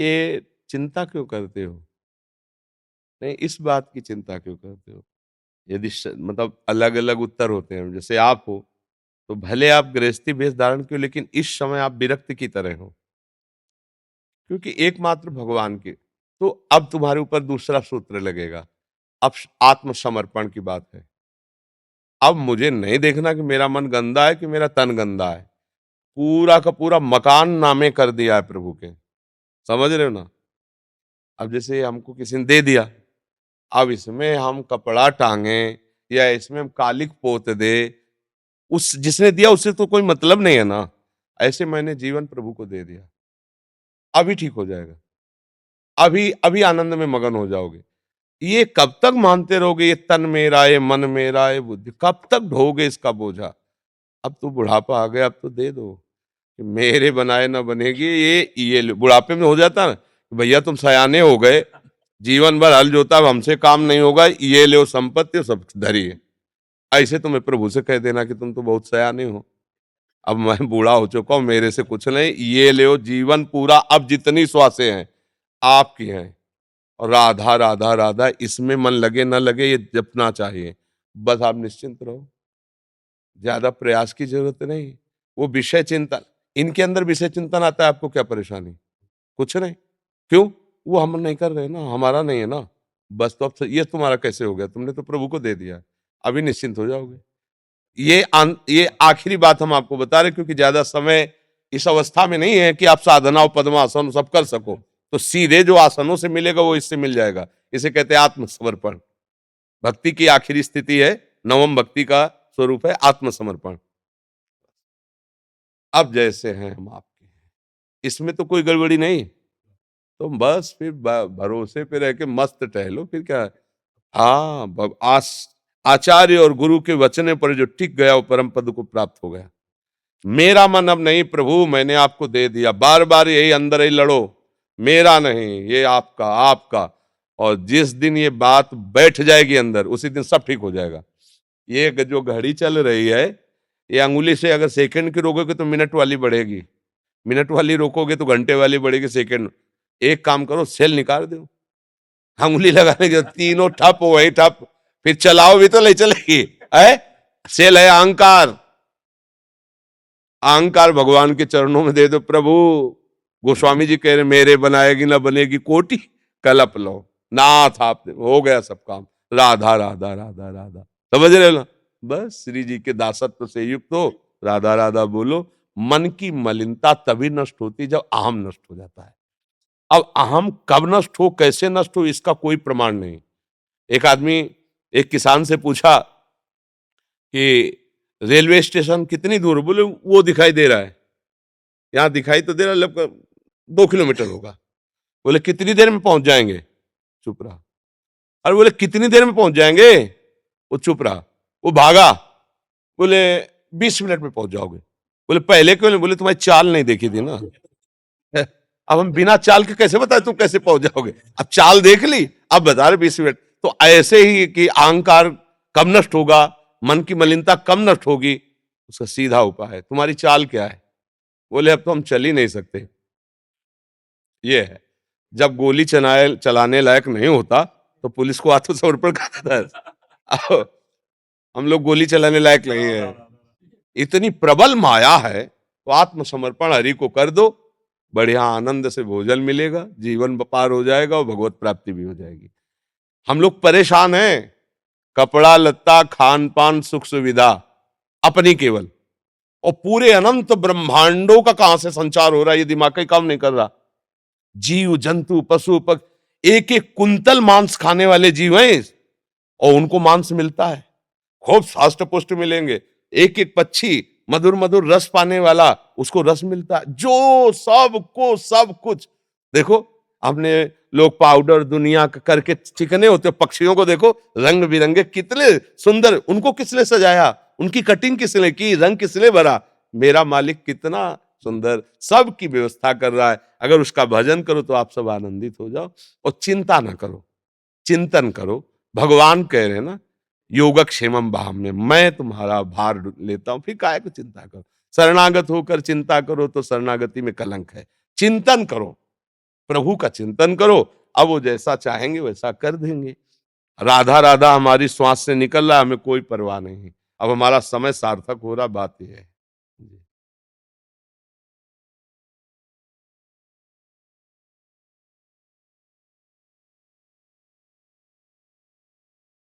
ये चिंता क्यों करते हो? नहीं, इस बात की चिंता क्यों करते हो? यदि मतलब अलग-अलग उत्तर होते हैं, जैसे आप हो, तो भले आप गृहस्थी वेश धारण किए, लेकिन इस समय आप विरक्त की तरह हो, क्योंकि एकमात्र भगवान के। तो अब तुम्हारे ऊपर दूसरा सूत्र लगेगा, अब आत्मसमर्पण की बात है। अब मुझे नहीं देखना कि मेरा मन गंदा है कि मेरा तन गंदा है। पूरा का पूरा मकान नामे कर दिया है प्रभु के। समझ रहे हो ना? अब जैसे हमको किसी ने दे दिया, अब इसमें हम कपड़ा टांगे या इसमें हम कालिक पोत दे, उस जिसने दिया उससे तो कोई मतलब नहीं है ना। ऐसे मैंने जीवन प्रभु को दे दिया, अभी ठीक हो जाएगा, अभी अभी आनंद में मगन हो जाओगे। ये कब तक मानते रहोगे, ये तन मेरा, ये मन मेरा, ये बुद्धि, कब तक ढोगे इसका बोझा? अब तो बुढ़ापा आ गया, अब तो दे दो कि मेरे बनाए ना बनेगी। ये बुढ़ापे में हो जाता ना, भैया तुम सयाने हो गए, जीवन भर हल जोता, अब हमसे काम नहीं होगा, ये लो संपत्ति सब धरिए। ऐसे तुम्हें प्रभु से कह देना कि तुम तो बहुत सयाने हो, अब मैं बूढ़ा हो चुका हूं, मेरे से कुछ नहीं, ये लो जीवन पूरा, अब जितनी श्वासें हैं आपकी हैं, और राधा राधा राधा इसमें मन लगे ना लगे ये जपना चाहिए। बस आप निश्चिंत रहो, ज्यादा प्रयास की जरूरत नहीं। वो विषय चिंतन, इनके अंदर विषय चिंतन आता है, आपको क्या परेशानी? कुछ नहीं। क्यों? वो हम नहीं कर रहे ना, हमारा नहीं है ना। बस तो अब ये तुम्हारा कैसे हो गया? तुमने तो प्रभु को दे दिया, अभी निश्चिंत हो जाओगे। ये आखिरी बात हम आपको बता रहे, क्योंकि ज्यादा समय इस अवस्था में नहीं है कि आप साधना और पद्मासन सब कर सको। तो सीधे जो आसनों से मिलेगा वो इससे मिल जाएगा। इसे कहते हैं आत्मसमर्पण। भक्ति की आखिरी स्थिति है, नवम भक्ति का स्वरूप है आत्मसमर्पण। अब जैसे हैं हम आपके हैं, इसमें तो कोई गड़बड़ी नहीं। तो बस फिर भरोसे पे रह के मस्त टहलो, फिर क्या है? हाँ, आचार्य और गुरु के वचने पर जो टिक गया वो परम पद को प्राप्त हो गया। मेरा मन अब नहीं प्रभु, मैंने आपको दे दिया। बार बार यही अंदर ही लड़ो, मेरा नहीं, ये आपका आपका। और जिस दिन ये बात बैठ जाएगी अंदर, उसी दिन सब ठीक हो जाएगा। ये जो घड़ी चल रही है, ये अंगुली से अगर सेकंड की रोकोगे तो मिनट वाली बढ़ेगी, मिनट वाली रोकोगे तो घंटे वाली बढ़ेगी, सेकंड। एक काम करो, सेल निकाल दो, अंगुली लगाने के तीनों ठप हो वही ठप, फिर चलाओ भी तो नहीं चलेगी। है सेल है अहंकार, अहंकार भगवान के चरणों में दे दो। प्रभु गोस्वामी जी कह रहे मेरे बनाएगी ना बनेगी कोटि, कलप लो नाथ आप, हो गया सब काम। राधा राधा राधा राधा, समझ रहे हो ना? बस श्री जी के दासत्व से युक्त हो, राधा राधा बोलो। मन की मलिनता तभी नष्ट होती जब अहम नष्ट हो जाता है। अब अहम कब नष्ट हो, कैसे नष्ट हो, इसका कोई प्रमाण नहीं। एक आदमी एक किसान से पूछा कि रेलवे स्टेशन कितनी दूर? बोले वो दिखाई दे रहा है, यहाँ दिखाई तो दे रहा है, लगभग 2 किलोमीटर होगा। बोले कितनी देर में पहुंच जाएंगे? चुप रहा। अरे बोले कितनी देर में पहुंच जाएंगे? वो चुप रहा। वो भागा, बोले 20 मिनट में पहुंच जाओगे। बोले पहले क्यों नहीं? बोले तुम्हारी चाल नहीं देखी थी ना। अब हम बिना चाल के कैसे बताए तुम कैसे पहुंच जाओगे? अब चाल देख ली, अब बता रहे 20 मिनट। तो ऐसे ही कि अहंकार कब नष्ट होगा, मन की मलिनता कब नष्ट होगी, उसका सीधा उपाय है, तुम्हारी चाल क्या है? बोले अब तो हम चल ही नहीं सकते। ये है, जब गोली चलाए चलाने लायक नहीं होता तो पुलिस को आत्मसमर्पण कर देता है। अब हम लोग गोली चलाने लायक नहीं है, इतनी प्रबल माया है, तो आत्मसमर्पण हरि को कर दो, बढ़िया आनंद से भोजन मिलेगा, जीवन पार हो जाएगा और भगवत प्राप्ति भी हो जाएगी। हम लोग परेशान हैं, कपड़ा लत्ता खान पान सुख सुविधा अपनी केवल, और पूरे अनंत ब्रह्मांडों का कहां से संचार हो रहा है ये दिमाग का ही काम नहीं कर रहा। जीव जंतु पशु पक्षी, एक एक कुंतल मांस खाने वाले जीव हैं, और उनको मांस मिलता है, खूब साष्ट पुष्ट मिलेंगे। एक एक पक्षी मधुर मधुर रस पाने वाला, उसको रस मिलता है, जो सबको सब कुछ। देखो हमने लोग पाउडर दुनिया करके चिकने होते, पक्षियों को देखो रंग बिरंगे कितने सुंदर, उनको किसने सजाया, उनकी कटिंग किसने की, रंग किसने भरा? मेरा मालिक कितना सुंदर सबकी व्यवस्था कर रहा है। अगर उसका भजन करो तो आप सब आनंदित हो जाओ, और चिंता ना करो, चिंतन करो। भगवान कह रहे हैं ना, योगक्षेमम भाव में, मैं तुम्हारा भार लेता हूं, फिर काहे को चिंता करो? शरणागत होकर चिंता करो तो शरणागति में कलंक है। चिंतन करो, प्रभु का चिंतन करो, अब वो जैसा चाहेंगे वैसा कर देंगे। राधा राधा हमारी श्वास से निकल रहा है, हमें कोई परवाह नहीं। अब हमारा समय सार्थक हो रहा, बात यह है।